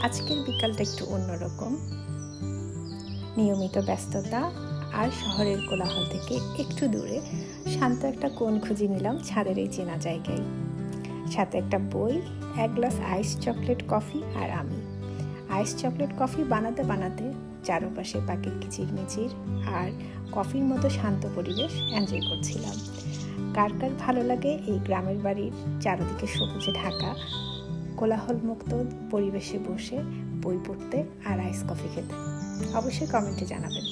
আজকের বিকালটা একটু অন্যরকম। নিয়মিত ব্যস্ততা আর শহরের কোলাহল থেকে একটু দূরে শান্ত একটা কোণ খুঁজে নিলাম ছাদের এই চেনা জায়গায়। সাথে একটা বই, এক গ্লাস আইস চকলেট কফি আর আমি। আইস চকলেট কফি বানাতে বানাতে চারপাশে পাখির কিচিরমিচির আর কফির মতো শান্ত পরিবেশ এনজয় করছিলাম। কার কার ভালো লাগে এই গ্রামের বাড়ির চারদিকে সবুজে ঢাকা কোলাহলমুক্ত পরিবেশে বসে বই পড়তে আর আইস কফি খেতে? অবশ্যই কমেন্টে জানাবেন।